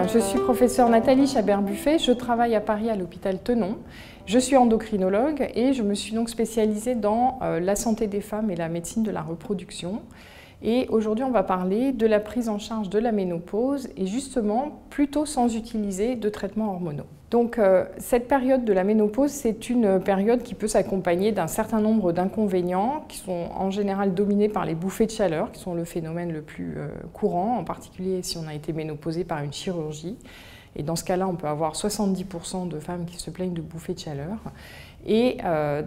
je suis professeure Nathalie Chabert-Buffet, je travaille à Paris à l'hôpital Tenon. Je suis endocrinologue et je me suis donc spécialisée dans la santé des femmes et la médecine de la reproduction. Et aujourd'hui, on va parler de la prise en charge de la ménopause et justement plutôt sans utiliser de traitements hormonaux. Donc cette période de la ménopause, c'est une période qui peut s'accompagner d'un certain nombre d'inconvénients qui sont en général dominés par les bouffées de chaleur, qui sont le phénomène le plus courant, en particulier si on a été ménopausé par une chirurgie. Et dans ce cas-là, on peut avoir 70% de femmes qui se plaignent de bouffées de chaleur. Et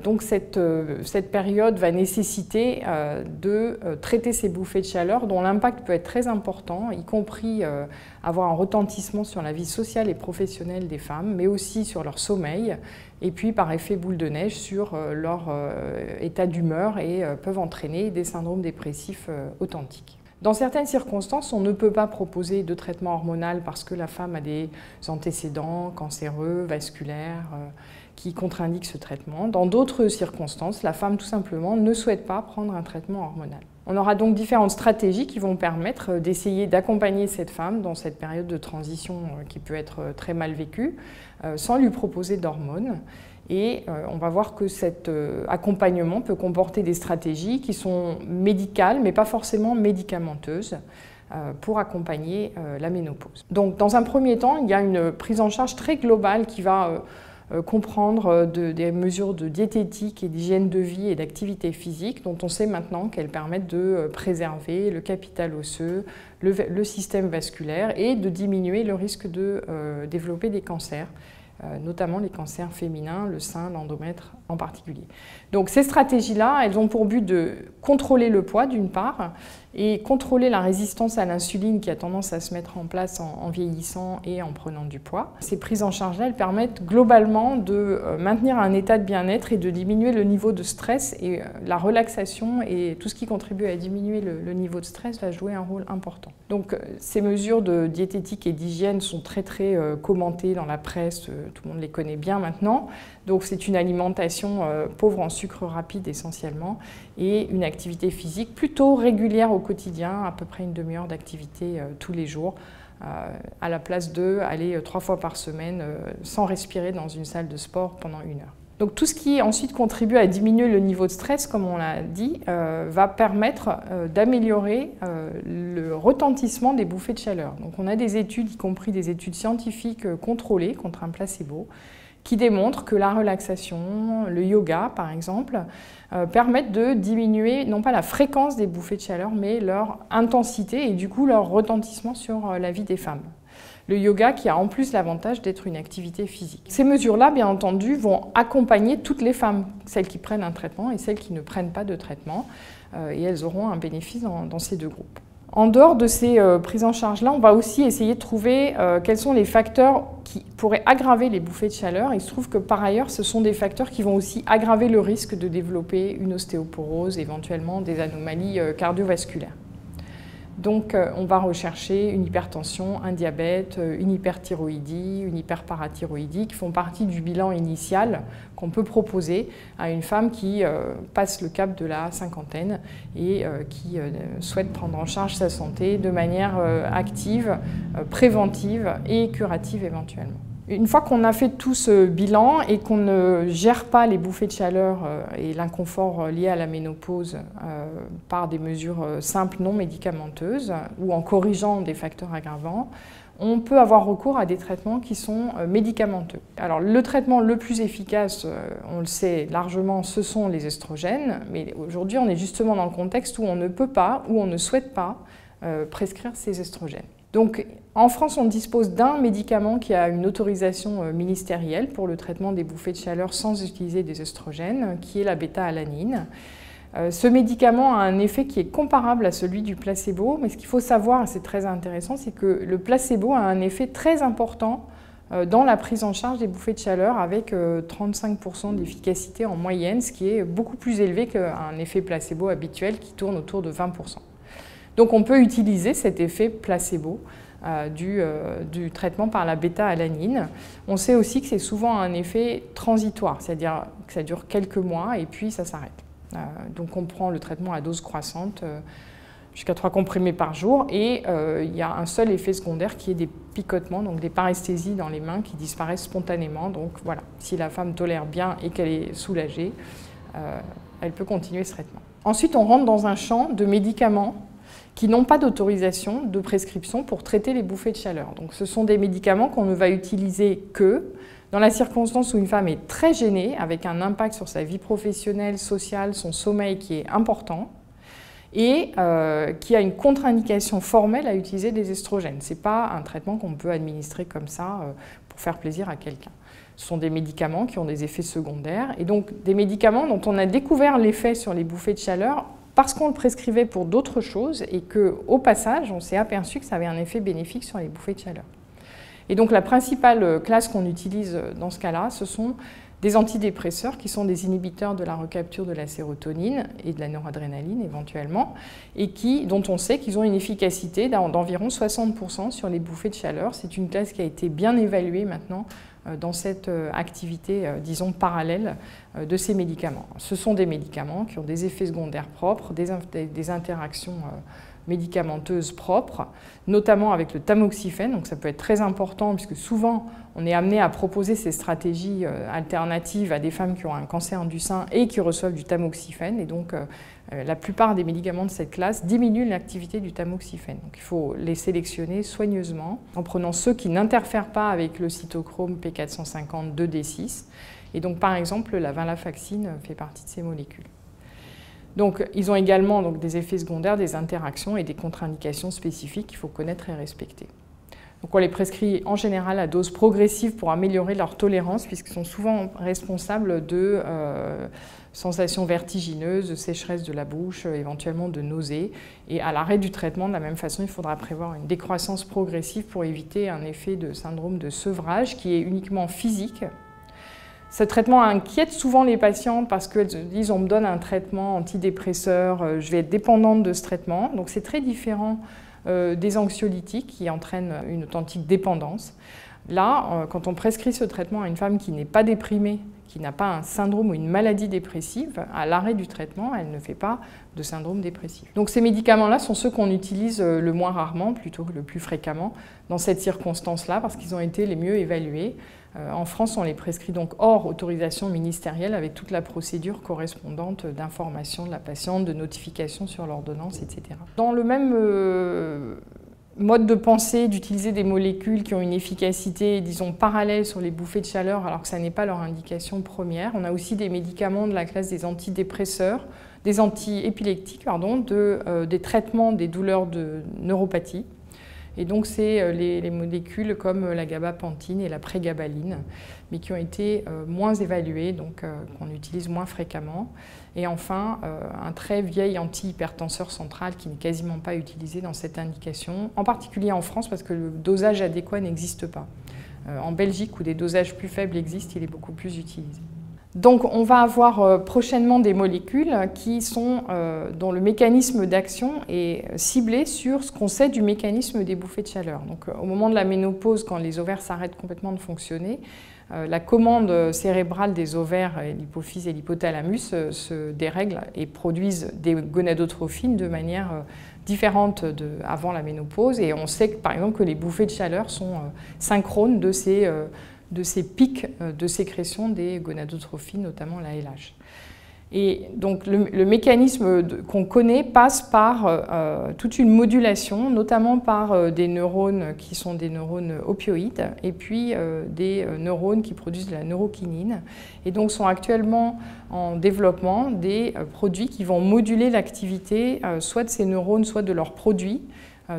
donc cette période va nécessiter de traiter ces bouffées de chaleur dont l'impact peut être très important, y compris avoir un retentissement sur la vie sociale et professionnelle des femmes, mais aussi sur leur sommeil, et puis par effet boule de neige sur leur état d'humeur et peuvent entraîner des syndromes dépressifs authentiques. Dans certaines circonstances, on ne peut pas proposer de traitement hormonal parce que la femme a des antécédents cancéreux, vasculaires, qui contre-indiquent ce traitement. Dans d'autres circonstances, la femme tout simplement ne souhaite pas prendre un traitement hormonal. On aura donc différentes stratégies qui vont permettre d'essayer d'accompagner cette femme dans cette période de transition qui peut être très mal vécue, sans lui proposer d'hormones. Et on va voir que cet accompagnement peut comporter des stratégies qui sont médicales, mais pas forcément médicamenteuses, pour accompagner la ménopause. Donc, dans un premier temps, il y a une prise en charge très globale qui va comprendre des mesures de diététique et d'hygiène de vie et d'activité physique dont on sait maintenant qu'elles permettent de préserver le capital osseux, le système vasculaire et de diminuer le risque de développer des cancers, notamment les cancers féminins, le sein, l'endomètre en particulier. Donc ces stratégies-là, elles ont pour but de contrôler le poids d'une part et contrôler la résistance à l'insuline qui a tendance à se mettre en place en vieillissant et en prenant du poids. Ces prises en charge-là, elles permettent globalement de maintenir un état de bien-être et de diminuer le niveau de stress, et la relaxation et tout ce qui contribue à diminuer le niveau de stress va jouer un rôle important. Donc ces mesures de diététique et d'hygiène sont très commentées dans la presse, tout le monde les connaît bien maintenant. Donc c'est une alimentation pauvre en sucre rapide essentiellement et une activité physique plutôt régulière au quotidien, à peu près une demi-heure d'activité tous les jours, à la place de aller 3 fois par semaine sans respirer dans une salle de sport pendant 1 heure. Donc tout ce qui ensuite contribue à diminuer le niveau de stress, comme on l'a dit, va permettre d'améliorer le retentissement des bouffées de chaleur. Donc on a des études, y compris des études scientifiques contrôlées contre un placebo, qui démontrent que la relaxation, le yoga par exemple, permettent de diminuer non pas la fréquence des bouffées de chaleur, mais leur intensité et du coup leur retentissement sur la vie des femmes. Le yoga qui a en plus l'avantage d'être une activité physique. Ces mesures-là, bien entendu, vont accompagner toutes les femmes, celles qui prennent un traitement et celles qui ne prennent pas de traitement, et elles auront un bénéfice dans ces deux groupes. En dehors de ces prises en charge-là, on va aussi essayer de trouver quels sont les facteurs qui pourraient aggraver les bouffées de chaleur. Il se trouve que par ailleurs, ce sont des facteurs qui vont aussi aggraver le risque de développer une ostéoporose, éventuellement des anomalies cardiovasculaires. Donc on va rechercher une hypertension, un diabète, une hyperthyroïdie, une hyperparathyroïdie qui font partie du bilan initial qu'on peut proposer à une femme qui passe le cap de la cinquantaine et qui souhaite prendre en charge sa santé de manière active, préventive et curative éventuellement. Une fois qu'on a fait tout ce bilan et qu'on ne gère pas les bouffées de chaleur et l'inconfort lié à la ménopause par des mesures simples non médicamenteuses ou en corrigeant des facteurs aggravants, on peut avoir recours à des traitements qui sont médicamenteux. Alors le traitement le plus efficace, on le sait largement, ce sont les estrogènes, mais aujourd'hui on est justement dans le contexte où on ne peut pas, où on ne souhaite pas prescrire ces estrogènes. Donc, en France, on dispose d'un médicament qui a une autorisation ministérielle pour le traitement des bouffées de chaleur sans utiliser des œstrogènes, qui est la bêta-alanine. Ce médicament a un effet qui est comparable à celui du placebo, mais ce qu'il faut savoir, et c'est très intéressant, c'est que le placebo a un effet très important dans la prise en charge des bouffées de chaleur avec 35% d'efficacité en moyenne, ce qui est beaucoup plus élevé qu'un effet placebo habituel qui tourne autour de 20%. Donc on peut utiliser cet effet placebo du traitement par la bêta-alanine. On sait aussi que c'est souvent un effet transitoire, c'est-à-dire que ça dure quelques mois et puis ça s'arrête. Donc on prend le traitement à dose croissante jusqu'à 3 comprimés par jour. Et il y a un seul effet secondaire qui est des picotements, donc des paresthésies dans les mains qui disparaissent spontanément. Donc voilà, si la femme tolère bien et qu'elle est soulagée, elle peut continuer ce traitement. Ensuite, on rentre dans un champ de médicaments qui n'ont pas d'autorisation de prescription pour traiter les bouffées de chaleur. Donc ce sont des médicaments qu'on ne va utiliser que dans la circonstance où une femme est très gênée, avec un impact sur sa vie professionnelle, sociale, son sommeil qui est important, et qui a une contre-indication formelle à utiliser des estrogènes. Ce n'est pas un traitement qu'on peut administrer comme ça pour faire plaisir à quelqu'un. Ce sont des médicaments qui ont des effets secondaires, et donc des médicaments dont on a découvert l'effet sur les bouffées de chaleur parce qu'on le prescrivait pour d'autres choses et qu'au passage, on s'est aperçu que ça avait un effet bénéfique sur les bouffées de chaleur. Et donc la principale classe qu'on utilise dans ce cas-là, ce sont des antidépresseurs qui sont des inhibiteurs de la recapture de la sérotonine et de la noradrénaline éventuellement, et dont on sait qu'ils ont une efficacité d'environ 60% sur les bouffées de chaleur. C'est une classe qui a été bien évaluée maintenant dans cette activité, disons, parallèle de ces médicaments. Ce sont des médicaments qui ont des effets secondaires propres, des interactions médicamenteuses propres, notamment avec le tamoxifène. Donc ça peut être très important puisque souvent on est amené à proposer ces stratégies alternatives à des femmes qui ont un cancer du sein et qui reçoivent du tamoxifène. Et donc la plupart des médicaments de cette classe diminuent l'activité du tamoxifène. Donc il faut les sélectionner soigneusement en prenant ceux qui n'interfèrent pas avec le cytochrome P450 2D6. Et donc par exemple la venlafaxine fait partie de ces molécules. Donc, ils ont également des effets secondaires, des interactions et des contre-indications spécifiques qu'il faut connaître et respecter. Donc, on les prescrit en général à dose progressive pour améliorer leur tolérance, puisqu'ils sont souvent responsables de sensations vertigineuses, de sécheresse de la bouche, éventuellement de nausées. Et à l'arrêt du traitement, de la même façon, il faudra prévoir une décroissance progressive pour éviter un effet de syndrome de sevrage qui est uniquement physique. Ce traitement inquiète souvent les patientes parce qu'elles se disent on me donne un traitement antidépresseur, je vais être dépendante de ce traitement. Donc c'est très différent des anxiolytiques qui entraînent une authentique dépendance. Là, quand on prescrit ce traitement à une femme qui n'est pas déprimée, qui n'a pas un syndrome ou une maladie dépressive, à l'arrêt du traitement, elle ne fait pas de syndrome dépressif. Donc ces médicaments-là sont ceux qu'on utilise le moins rarement, plutôt que le plus fréquemment, dans cette circonstance-là, parce qu'ils ont été les mieux évalués. En France, on les prescrit donc hors autorisation ministérielle avec toute la procédure correspondante d'information de la patiente, de notification sur l'ordonnance, etc. Dans le même mode de pensée d'utiliser des molécules qui ont une efficacité, disons, parallèle sur les bouffées de chaleur alors que ça n'est pas leur indication première, on a aussi des médicaments de la classe des antidépresseurs, des antiépileptiques, des traitements des douleurs de neuropathie. Et donc, c'est les molécules comme la gabapentine et la prégabaline, mais qui ont été moins évaluées, donc qu'on utilise moins fréquemment. Et enfin, un très vieil antihypertenseur central qui n'est quasiment pas utilisé dans cette indication, en particulier en France parce que le dosage adéquat n'existe pas. En Belgique, où des dosages plus faibles existent, il est beaucoup plus utilisé. Donc on va avoir prochainement des molécules dont le mécanisme d'action est ciblé sur ce qu'on sait du mécanisme des bouffées de chaleur. Donc au moment de la ménopause, quand les ovaires s'arrêtent complètement de fonctionner, la commande cérébrale des ovaires, l'hypophyse et l'hypothalamus se dérèglent et produisent des gonadotrophines de manière différente avant la ménopause. Et on sait par exemple que les bouffées de chaleur sont synchrones de ces pics de sécrétion des gonadotrophines, notamment la LH. Et donc le mécanisme qu'on connaît passe par toute une modulation, notamment par des neurones qui sont des neurones opioïdes et puis des neurones qui produisent de la neurokinine. Et donc sont actuellement en développement des produits qui vont moduler l'activité soit de ces neurones, soit de leurs produits,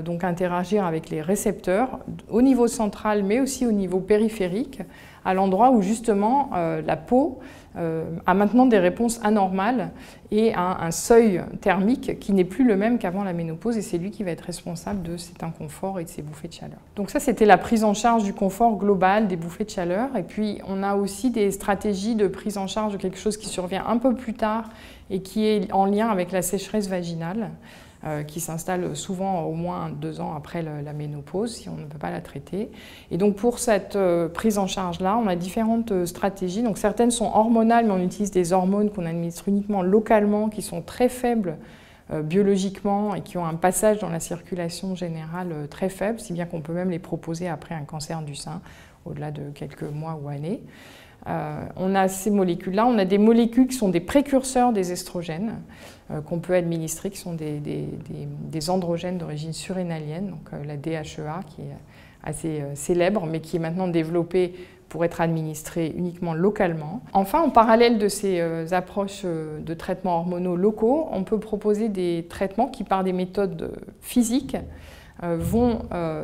donc interagir avec les récepteurs au niveau central mais aussi au niveau périphérique, à l'endroit où justement la peau a maintenant des réponses anormales et un seuil thermique qui n'est plus le même qu'avant la ménopause, et c'est lui qui va être responsable de cet inconfort et de ces bouffées de chaleur. Donc ça, c'était la prise en charge du confort global des bouffées de chaleur. Et puis on a aussi des stratégies de prise en charge de quelque chose qui survient un peu plus tard et qui est en lien avec la sécheresse vaginale, qui s'installe souvent au moins 2 ans après la ménopause, si on ne peut pas la traiter. Et donc pour cette prise en charge-là, on a différentes stratégies. Donc certaines sont hormonales, mais on utilise des hormones qu'on administre uniquement localement, qui sont très faibles biologiquement et qui ont un passage dans la circulation générale très faible, si bien qu'on peut même les proposer après un cancer du sein, au-delà de quelques mois ou années. On a ces molécules-là, on a des molécules qui sont des précurseurs des estrogènes qu'on peut administrer, qui sont des androgènes d'origine surrénalienne, donc la DHEA qui est assez célèbre, mais qui est maintenant développée pour être administrée uniquement localement. Enfin, en parallèle de ces approches de traitements hormonaux locaux, on peut proposer des traitements qui, par des méthodes physiques, vont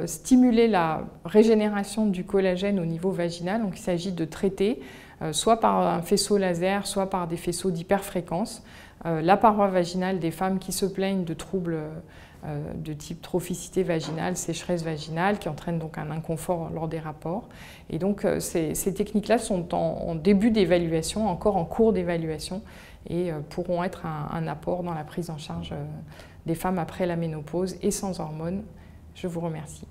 stimuler la régénération du collagène au niveau vaginal. Donc il s'agit de traiter soit par un faisceau laser, soit par des faisceaux d'hyperfréquence la paroi vaginale des femmes qui se plaignent de troubles de type trophicité vaginale, sécheresse vaginale, qui entraînent donc un inconfort lors des rapports. Et donc ces techniques-là sont en début d'évaluation, encore en cours d'évaluation, et pourront être un apport dans la prise en charge des femmes après la ménopause et sans hormones. Je vous remercie.